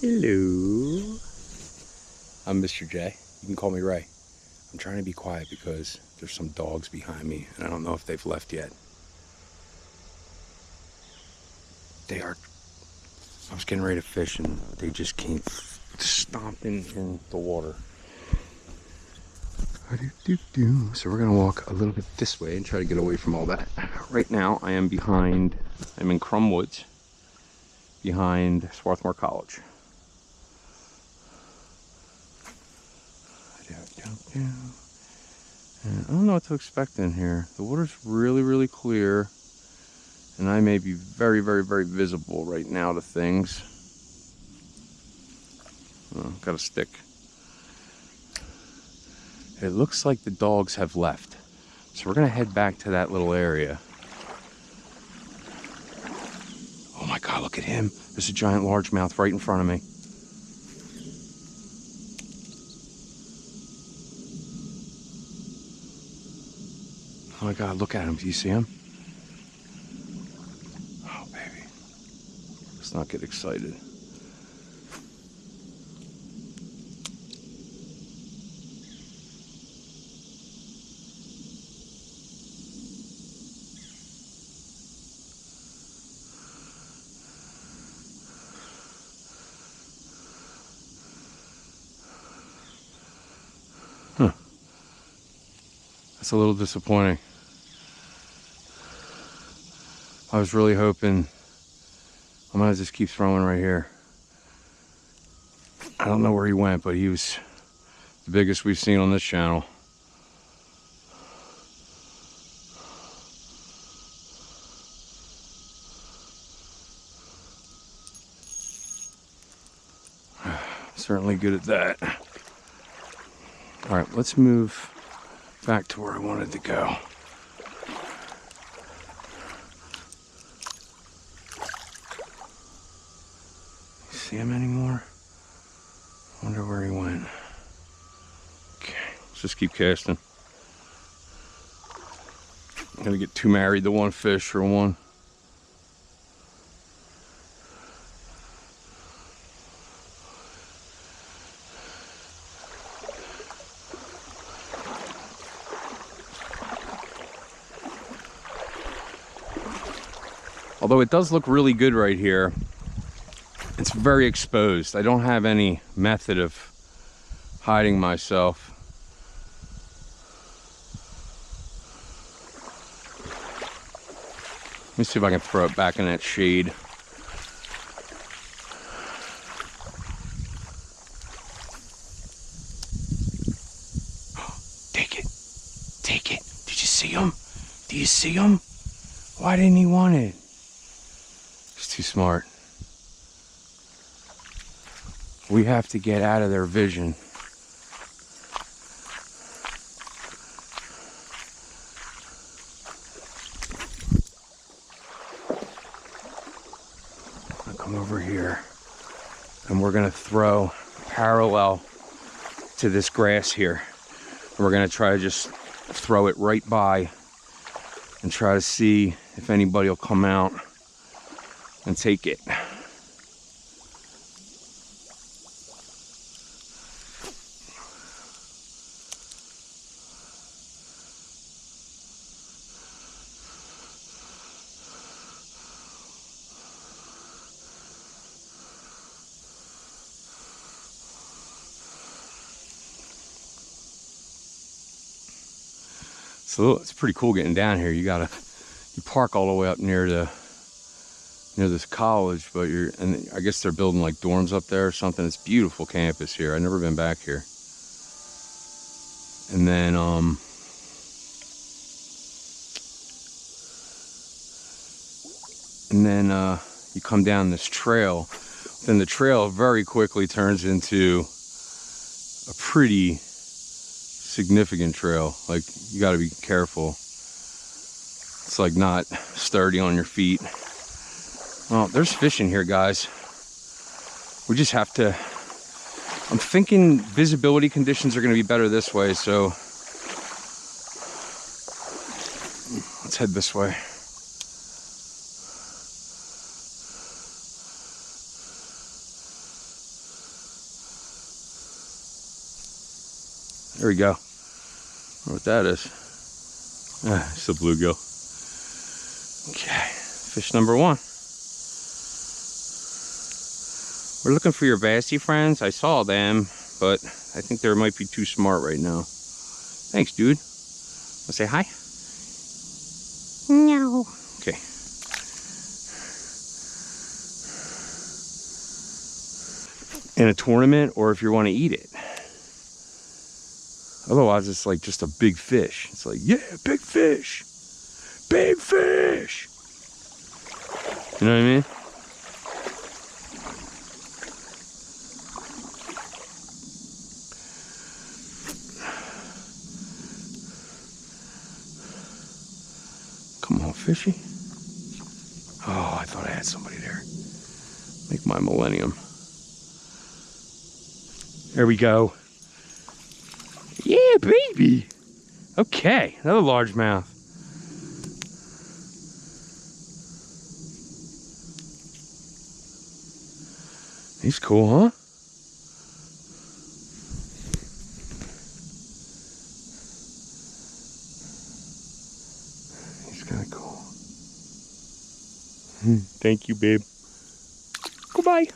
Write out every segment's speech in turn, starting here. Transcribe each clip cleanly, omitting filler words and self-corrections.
Hello. I'm Mr. J. You can call me Ray. I'm trying to be quiet because there's some dogs behind me and I don't know if they've left yet. They are. I was getting ready to fish and they just came stomping in the water. So we're gonna walk a little bit this way and try to get away from all that. Right now I'm in Crum Woods behind Swarthmore College. And I don't know what to expect in here. The water's really, really clear, and I may be very, very, very visible right now to things. Oh, got a stick. It looks like the dogs have left, so we're gonna head back to that little area. Oh my God, look at him. There's a giant largemouth right in front of me. Oh my God, look at him. Do you see him? Oh, baby. Let's not get excited. Huh. That's a little disappointing. I was really hoping I'm gonna just keep throwing right here. I don't know where he went, but he was the biggest we've seen on this channel. Certainly good at that. All right, let's move back to where I wanted to go. See him anymore? Wonder where he went. Okay, let's just keep casting. I'm gonna get too married to one fish for one. Although it does look really good right here, it's very exposed. I don't have any method of hiding myself. Let me see if I can throw it back in that shade. Take it. Take it. Did you see him? Do you see him? Why didn't he want it? He's too smart. We have to get out of their vision. I'll come over here and we're gonna throw parallel to this grass here. And we're gonna try to just throw it right by and try to see if anybody will come out and take it. So it's pretty cool getting down here. You park all the way up near this college, but and I guess they're building like dorms up there or something. It's beautiful campus here. I've never been back here. And then you come down this trail. Then the trail very quickly turns into a pretty significant trail. Like, you got to be careful. It's like not sturdy on your feet. Well, there's fish in here, guys. We just have to, I'm thinking visibility conditions are going to be better this way, so let's head this way. There we go. I don't know what that is. Ah, it's a bluegill. Okay, fish number 1. We're looking for your bassy friends. I saw them, but I think they might be too smart right now. Thanks, dude. Wanna say hi? No. Okay. In a tournament, or if you want to eat it. Otherwise, it's like just a big fish. It's like, yeah, big fish. Big fish. You know what I mean? Come on, fishy. Oh, I thought I had somebody there. Make my millennium. There we go. Yeah, baby. Okay, another largemouth. He's cool, huh? He's kind of cool. Thank you, babe. Goodbye.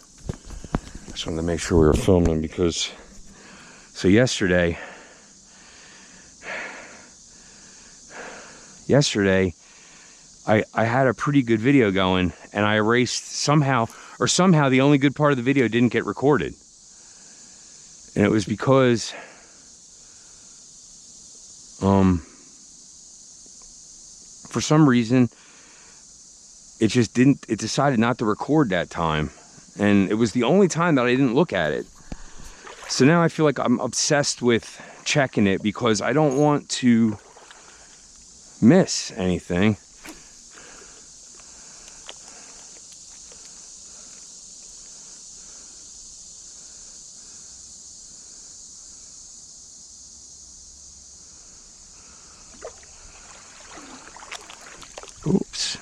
Just wanted to make sure we were filming because, so yesterday I had a pretty good video going, and I erased somehow the only good part of the video didn't get recorded. And it was because for some reason it decided not to record that time. And it was the only time that I didn't look at it. So now I feel like I'm obsessed with checking it because I don't want to miss anything. Oops.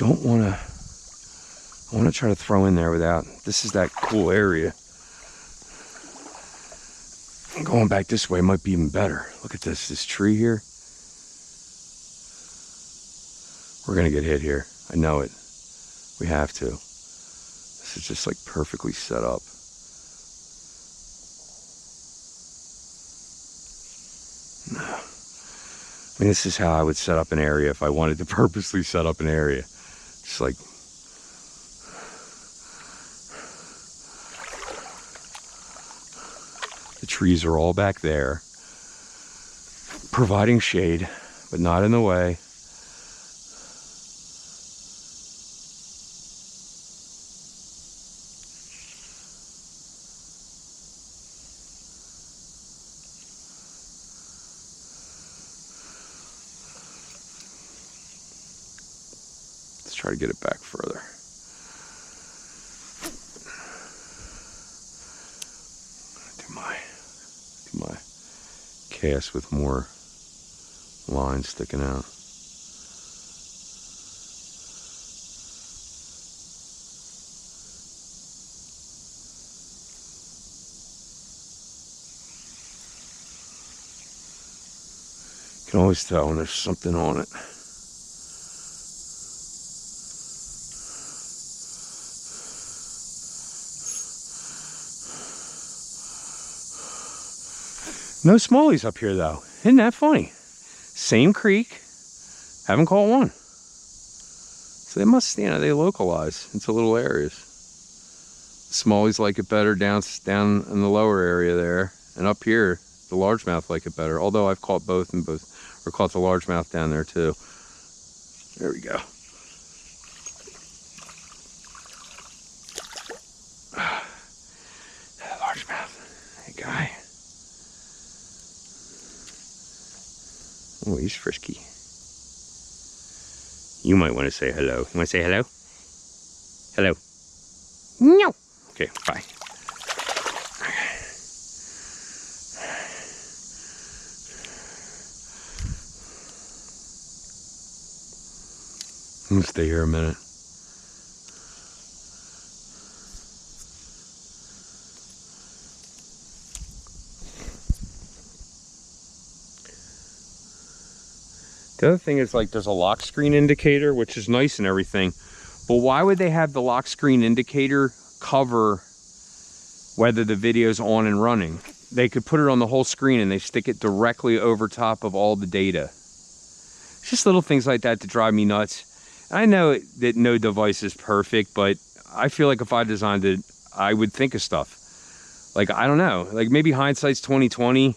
I want to try to throw in there without, this is that cool area. Going back this way might be even better. Look at this tree here. We're gonna get hit here. I know it. We have to. This is just like perfectly set up. No. I mean, this is how I would set up an area if I wanted to purposely set up an area. Just like, the trees are all back there, providing shade, but not in the way. Let's try to get it back further. Do my cast with more lines sticking out. You can always tell when there's something on it. No smallies up here though. Isn't that funny? Same creek, haven't caught one. So they must, you know, they localize into little areas. Smallies like it better down in the lower area there, and up here the largemouth like it better. Although I've caught both, or caught the largemouth down there too. There we go. Largemouth. Hey guy. Oh, he's frisky. You might want to say hello. You want to say hello? Hello. No. Okay, bye. I'm gonna stay here a minute. The other thing is, like, there's a lock screen indicator, which is nice and everything, but why would they have the lock screen indicator cover whether the video's on and running? They could put it on the whole screen and they stick it directly over top of all the data. It's just little things like that to drive me nuts. I know that no device is perfect, but I feel like if I designed it, I would think of stuff. Like, I don't know, like maybe hindsight's 20/20,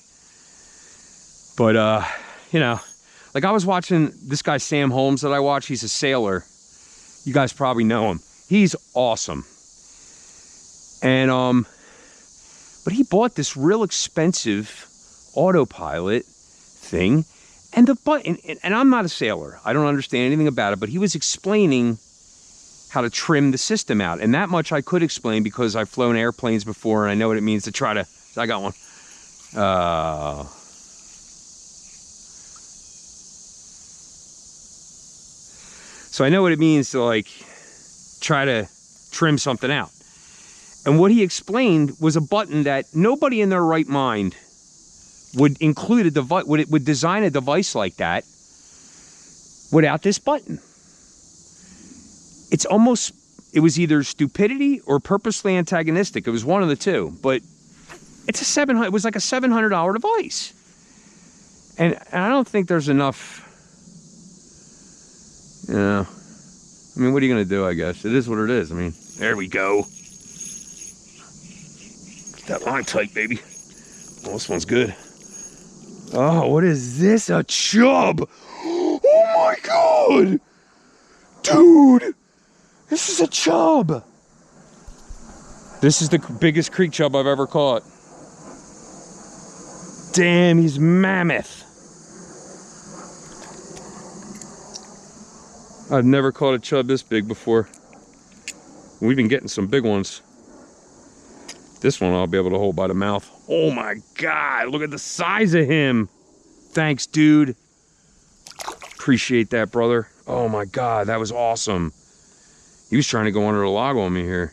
but you know, like I was watching this guy Sam Holmes that I watch. He's a sailor. You guys probably know him. He's awesome. And but he bought this real expensive autopilot thing, and the button, and I'm not a sailor, I don't understand anything about it, but he was explaining how to trim the system out, and that much I could explain because I've flown airplanes before and I know what it means to try to, I got one. So I know what it means to, like, try to trim something out. And what he explained was a button that nobody in their right mind would include a device, would design a device like that without this button. It's almost, it was either stupidity or purposely antagonistic. It was one of the two, but it's a it was like a $700 device. And I don't think there's enough, you know, I mean, what are you going to do, I guess? It is what it is. I mean, there we go. Get that line tight, baby. Oh, this one's good. Oh, what is this? A chub! Oh my God! Dude! This is a chub! This is the biggest creek chub I've ever caught. Damn, he's mammoth. I've never caught a chub this big before. We've been getting some big ones. This one I'll be able to hold by the mouth. Oh my God, look at the size of him. Thanks, dude. Appreciate that, brother. Oh my God, that was awesome. He was trying to go under a log on me here.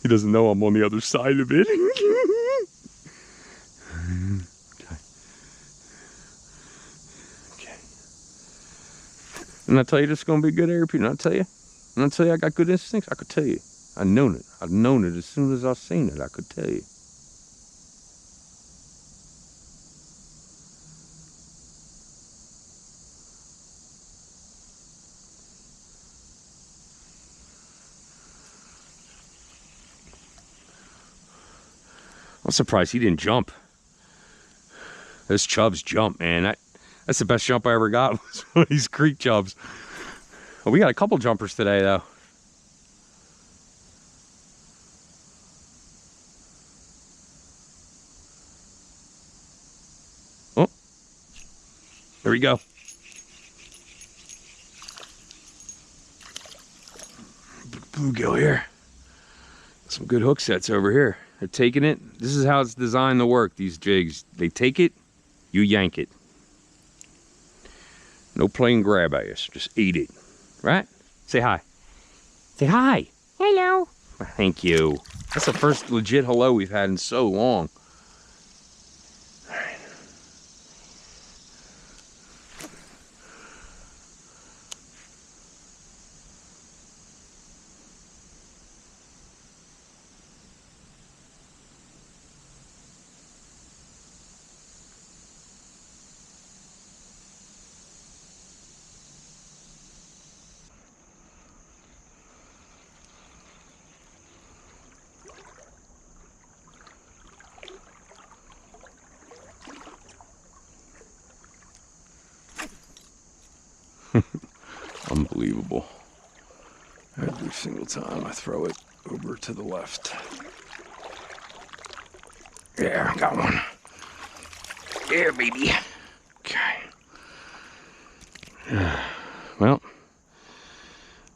He doesn't know I'm on the other side of it. Okay. Didn't I tell you this is going to be a good air, Peter? Didn't I tell you? Didn't I tell you I got good instincts? I could tell you. I known it. I've known it as soon as I seen it. I could tell you. I'm surprised he didn't jump. Those chubs jump, man. That's the best jump I ever got, was one of these creek chubs. Well, we got a couple jumpers today, though. Oh, there we go. Bluegill here. Some good hook sets over here. They're taking it. This is how it's designed to work, these jigs. They take it, you yank it. No plain grab ass, just eat it. Right? Say hi. Say hi. Hello. Thank you. That's the first legit hello we've had in so long. All right. Unbelievable. Every single time I throw it over to the left. Yeah, got one. There, baby. Okay. Well,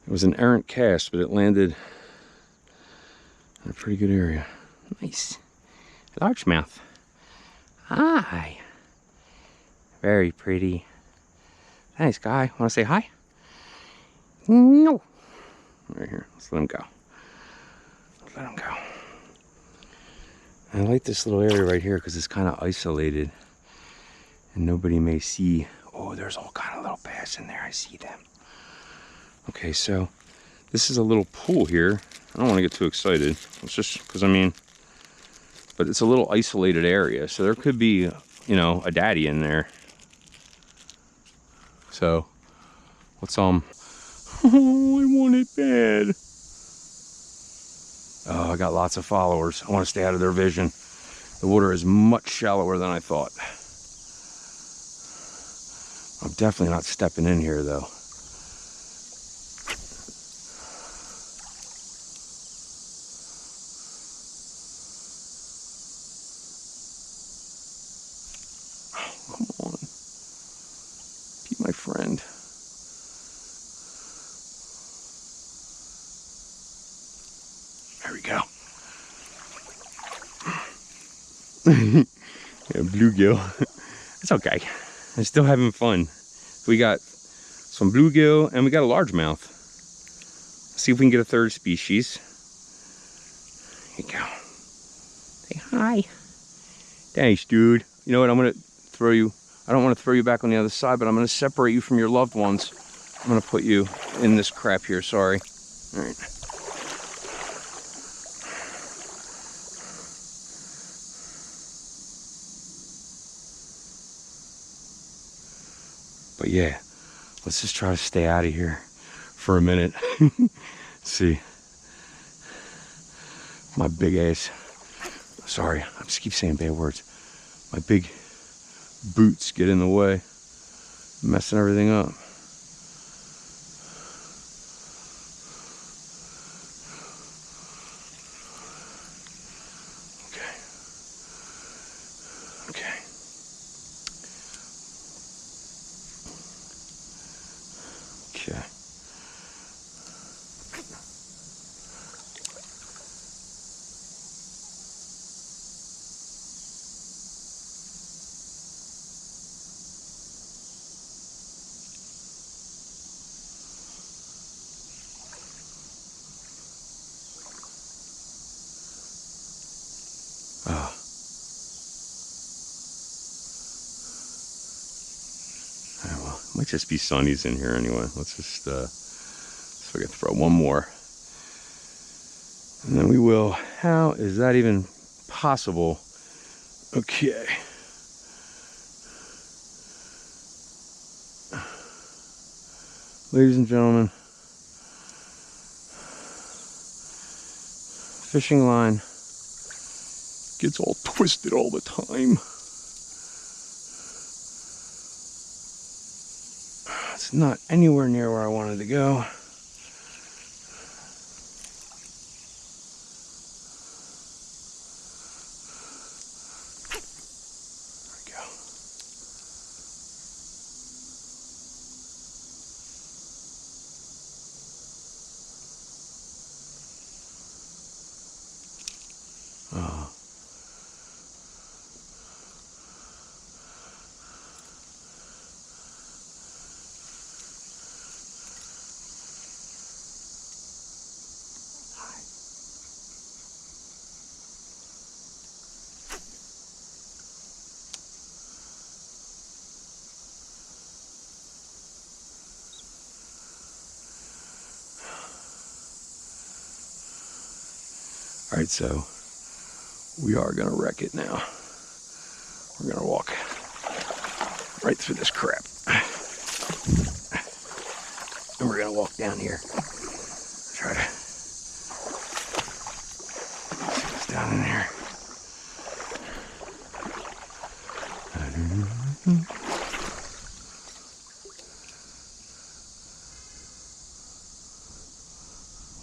it was an errant cast, but it landed in a pretty good area. Nice. Largemouth. Hi. Very pretty. Nice guy. Want to say hi? No. Right here. Let's let him go. Let him go. I like this little area right here because it's kind of isolated and nobody may see Oh, there's all kind of little bass in there. I see them. Okay, so this is a little pool here. I don't want to get too excited. It's just because, I mean, but it's a little isolated area. So there could be, you know, a daddy in there. So let's, oh, I want it bad. Oh, I got lots of followers. I want to stay out of their vision. The water is much shallower than I thought. I'm definitely not stepping in here though. Oh, come on. Be my friend. There we go. Yeah, bluegill. It's okay. I'm still having fun. We got some bluegill and we got a largemouth. See if we can get a third species. Here you go. Say hi. Thanks, dude. You know what? I'm gonna throw you. I don't want to throw you back on the other side, but I'm gonna separate you from your loved ones. I'm gonna put you in this crap here. Sorry. All right. But yeah, let's just try to stay out of here for a minute. See, my big ass, sorry, I just keep saying bad words. My big boots get in the way, messing everything up. Okay. Okay. Okay. Well, it might just be sunnies in here anyway. Let's just see if I can throw one more. And then we will. How is that even possible? Okay. Ladies and gentlemen, fishing line gets all twisted all the time. It's not anywhere near where I wanted to go. There we go. Oh. All right, so we are gonna wreck it now. We're gonna walk right through this crap. And we're gonna walk down here. Try to see what's down in there.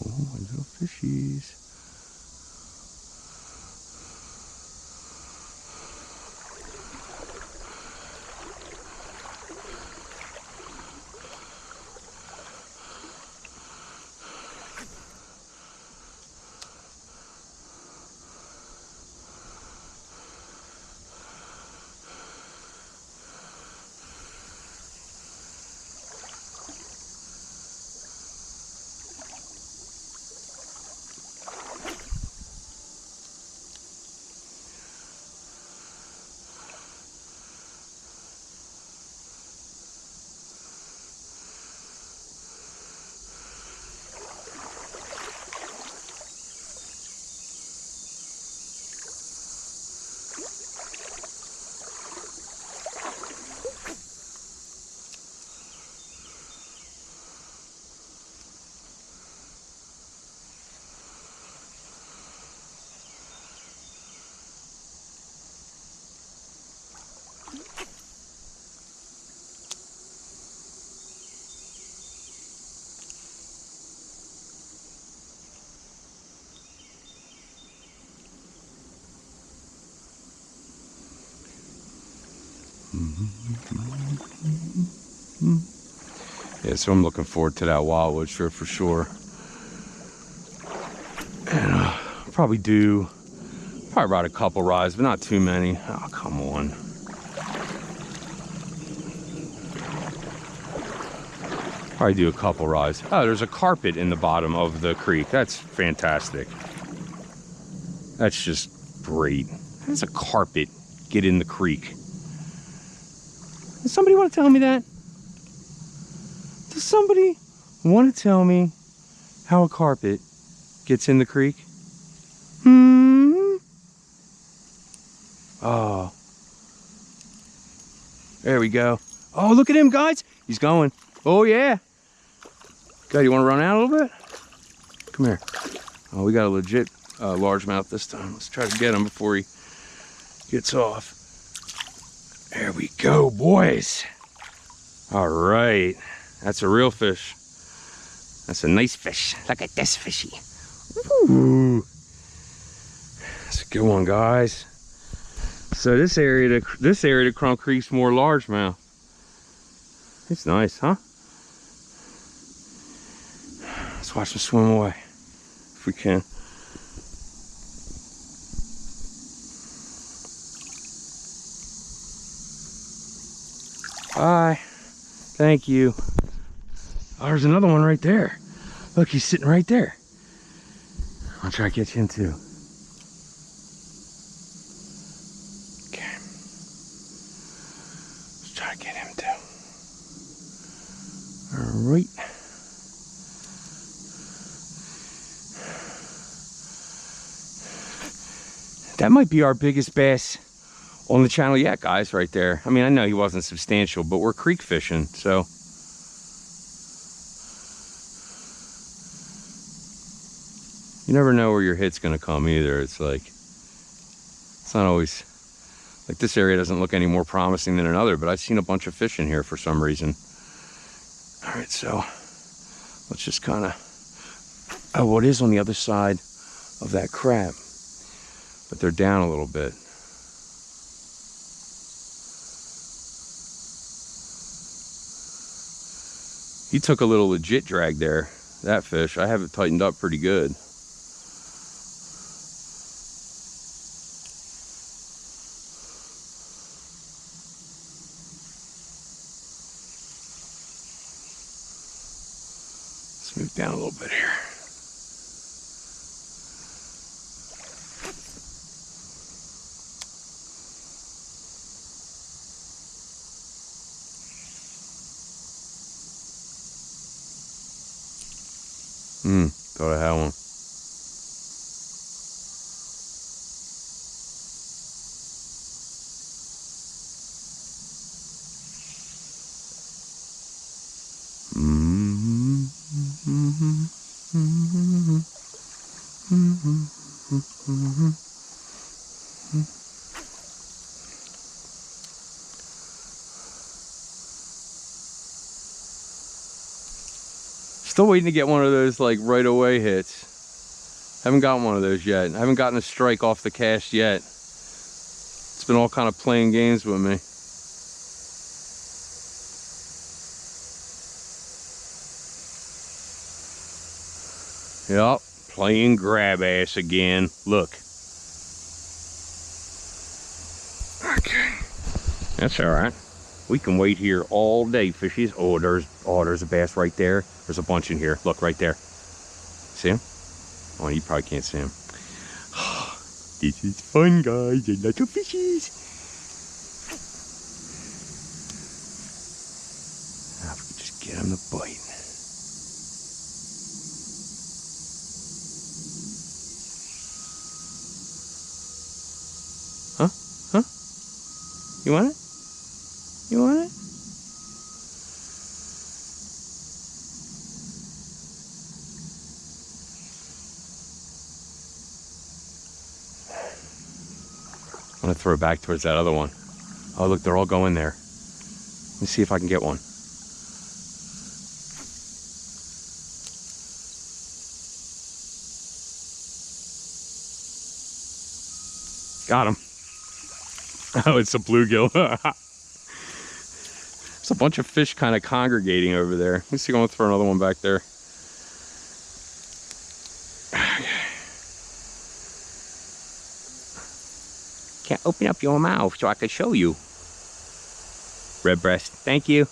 Oh, my little fishies. Yeah, so I'm looking forward to that wildwood trip for sure. And probably ride a couple rides, but not too many. Oh, come on. Probably do a couple rides. Oh, there's a carpet in the bottom of the creek. That's fantastic. That's just great. How does a carpet get in the creek? Does somebody want to tell me that? Does somebody want to tell me how a carpet gets in the creek? Oh. There we go. Oh, look at him, guys. He's going. Oh, yeah. God, you want to run out a little bit? Come here. Oh, we got a legit largemouth this time. Let's try to get him before he gets off. There we go, boys. All right. That's a real fish. That's a nice fish. Look at this fishy. Ooh. That's a good one, guys. So this area of Crump Creek's more largemouth. It's nice, huh? Let's watch them swim away if we can. Bye. Thank you. Oh, there's another one right there. Look, he's sitting right there. I'll try to get him too. Okay. Let's try to get him too. All right. That might be our biggest bass on the channel yet, guys, right there. I mean, I know he wasn't substantial, but we're creek fishing, so. You never know where your hit's gonna come either. It's like, it's not always, like this area doesn't look any more promising than another, but I've seen a bunch of fish in here for some reason. All right, so let's just kind of, oh, what is on the other side of that crab? But they're down a little bit. He took a little legit drag there, that fish. I have it tightened up pretty good. Let's move down a little bit here. Thought I had one. Still waiting to get one of those like right away hits. Haven't gotten one of those yet. I haven't gotten a strike off the cast yet. It's been all kind of playing games with me. Yep, playing grab ass again. Look. Okay, that's all right. We can wait here all day, fishies. Oh, there's a bass right there. There's a bunch in here. Look, right there. See him? Oh, you probably can't see him. This is fun, guys. There's lots of fishies. Now, if we could just get him to bite. Huh? Huh? You want it? You want it? I'm gonna throw it back towards that other one. Oh, look, they're all going there. Let me see if I can get one. Got him. Oh, it's a bluegill. It's a bunch of fish kind of congregating over there. Let me see if I'm gonna throw another one back there. Can't open up your mouth so I can show you. Red breast, thank you.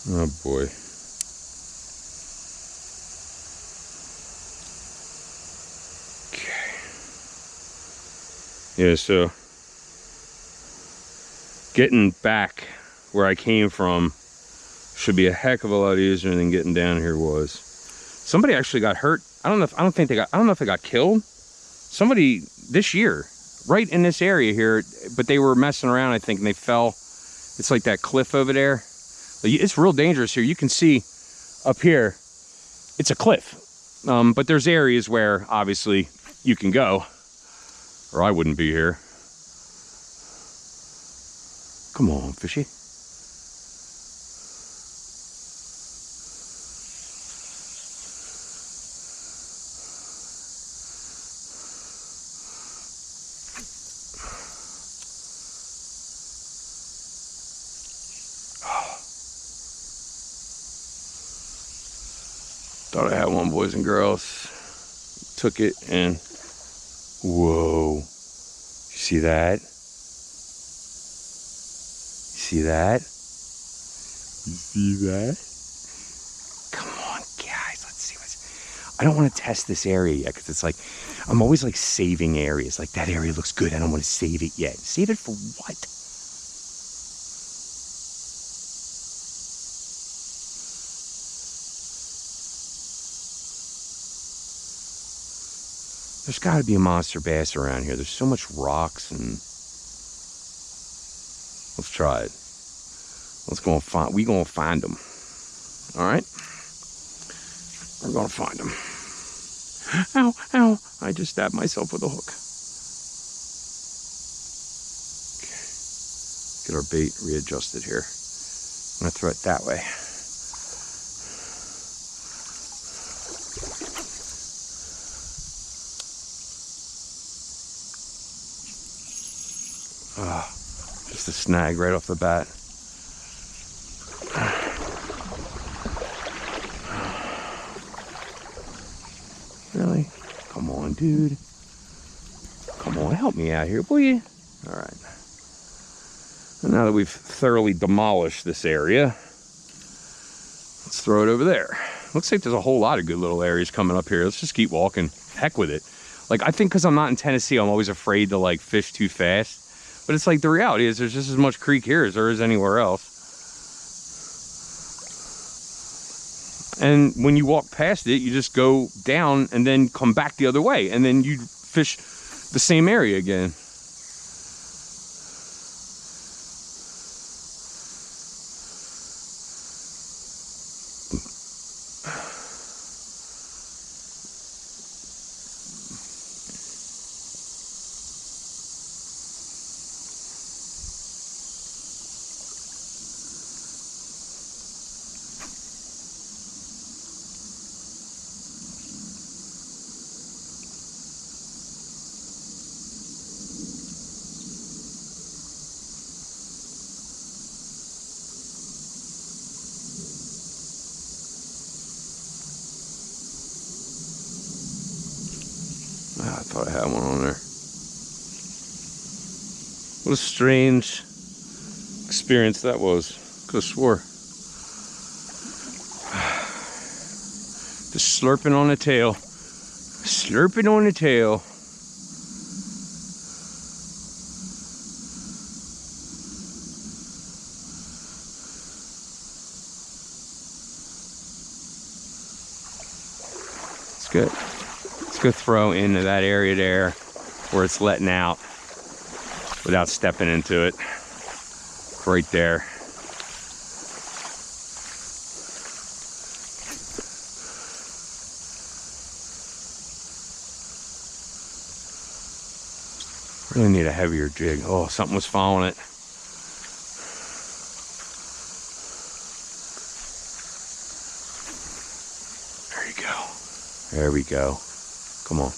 Oh boy. Okay. Yeah, so getting back where I came from should be a heck of a lot easier than getting down here was. Somebody actually got hurt. I don't know if they got killed. Somebody this year, right in this area here, but they were messing around, I think, and they fell. It's like that cliff over there. It's real dangerous here. You can see up here, it's a cliff. But there's areas where obviously you can go, or I wouldn't be here. Come on, fishy. Thought I had one, boys and girls. Took it and whoa. You see that? You see that? You see that? Come on, guys. Let's see what's... I don't want to test this area yet because it's like, I'm always like saving areas. Like that area looks good. I don't want to save it yet. Save it for what? There's got to be a monster bass around here. There's so much rocks and... Let's try it. Let's go and find... We gonna find them. All right? We're gonna find them. Ow, ow. I just stabbed myself with a hook. Okay. Get our bait readjusted here. I'm gonna throw it that way. Just a snag right off the bat. Really? Come on, dude. Come on, help me out here, will you? All right. And now that we've thoroughly demolished this area, let's throw it over there. Looks like there's a whole lot of good little areas coming up here. Let's just keep walking. Heck with it. Like, I think because I'm not in Tennessee, I'm always afraid to, like, fish too fast. But it's like the reality is there's just as much creek here as there is anywhere else. And when you walk past it, you just go down and then come back the other way. And then you fish the same area again. I thought I had one on there. What a strange experience that was. Could have swore. Just slurping on the tail. Slurping on the tail. It's good. Let's go throw into that area there where it's letting out without stepping into it. Right there. Really need a heavier jig. Oh, something was following it. There you go. There we go. Come on.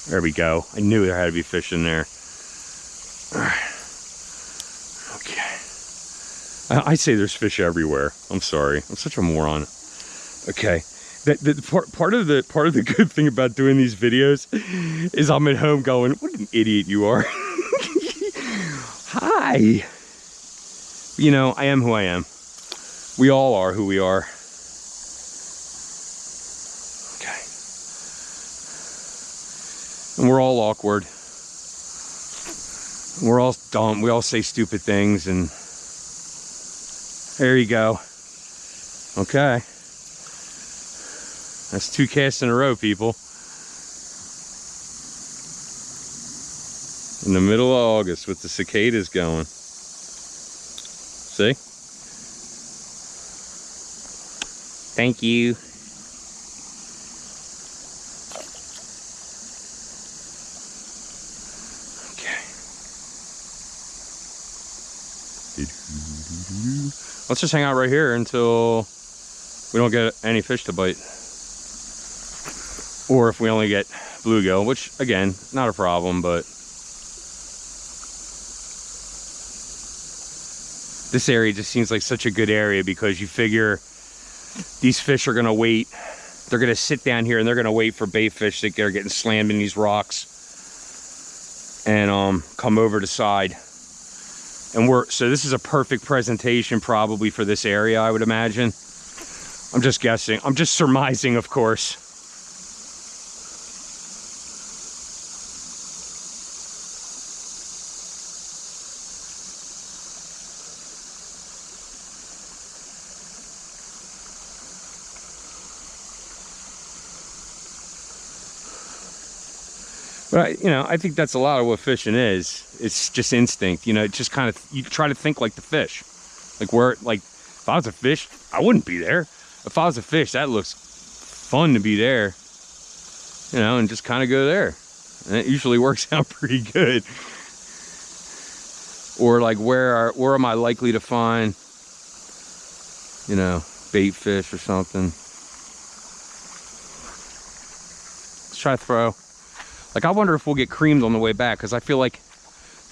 There we go. I knew there had to be fish in there. All right. Okay. I say there's fish everywhere. I'm sorry. I'm such a moron. Okay. Part of the good thing about doing these videos is I'm at home going, what an idiot you are. Hi. You know, I am who I am. We all are who we are. Okay. And we're all awkward. We're all dumb. We all say stupid things, and there you go. Okay. That's 2 casts in a row, people. In the middle of August with the cicadas going. See? Thank you. Okay. Let's just hang out right here until we don't get any fish to bite. Or if we only get bluegill, which again, not a problem, but this area just seems like such a good area because you figure these fish are gonna wait. They're gonna sit down here and they're gonna wait for bait fish that are getting slammed in these rocks and come over the side. And so this is a perfect presentation probably for this area, I would imagine. I'm just guessing. I'm just surmising, of course. But I think that's a lot of what fishing is. It's just instinct, it just kind of, you try to think like the fish. Like if I was a fish, I wouldn't be there. If I was a fish, that looks fun to be there, and just kind of go there. And it usually works out pretty good. Or like, where am I likely to find, bait fish or something? Let's try to throw. Like, I wonder if we'll get creamed on the way back, because I feel like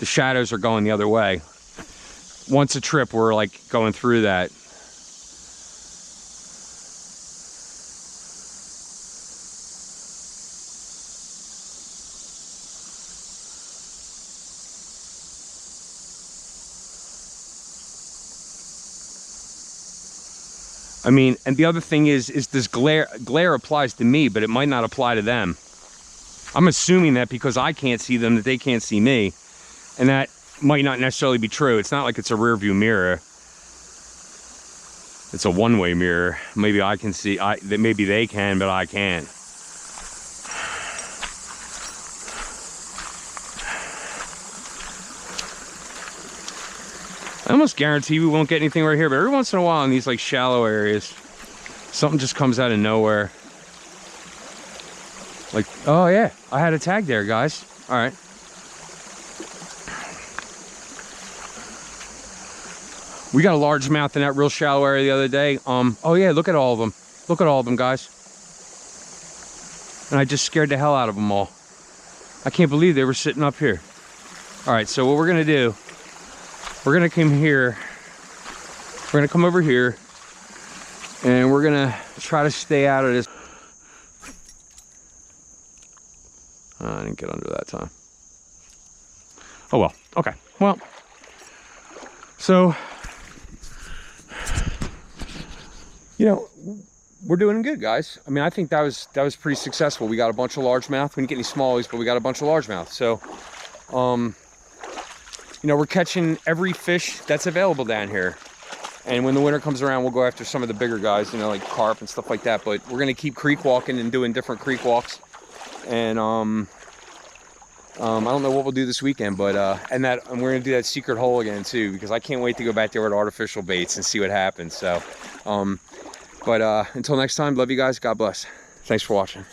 the shadows are going the other way. Once a trip, we're like going through that. I mean, and the other thing is this glare applies to me, but it might not apply to them. I'm assuming that because I can't see them, that they can't see me. And that might not necessarily be true. It's not like it's a rear view mirror. It's a one-way mirror. Maybe I can see, maybe they can, but I can't. I almost guarantee we won't get anything right here, but every once in a while in these like shallow areas, something just comes out of nowhere. Like, oh yeah, I had a tag there, guys. All right. We got a largemouth in that real shallow area the other day. Oh yeah, look at all of them. Look at all of them, guys. And I just scared the hell out of them all. I can't believe they were sitting up here. All right, so what we're gonna do, we're gonna come here. We're gonna come over here and we're gonna try to stay out of this. I didn't get under that time. Oh well, okay. Well, so, we're doing good, guys. I mean, I think that was pretty successful. We got a bunch of largemouth. We didn't get any smallies, but we got a bunch of largemouth. So, we're catching every fish that's available down here. And when the winter comes around, we'll go after some of the bigger guys, like carp and stuff like that. But we're gonna keep creek walking and doing different creek walks. And I don't know what we'll do this weekend, but and we're gonna do that secret hole again too, because I can't wait to go back there with artificial baits and see what happens. So, but until next time, love you guys. God bless. Thanks for watching.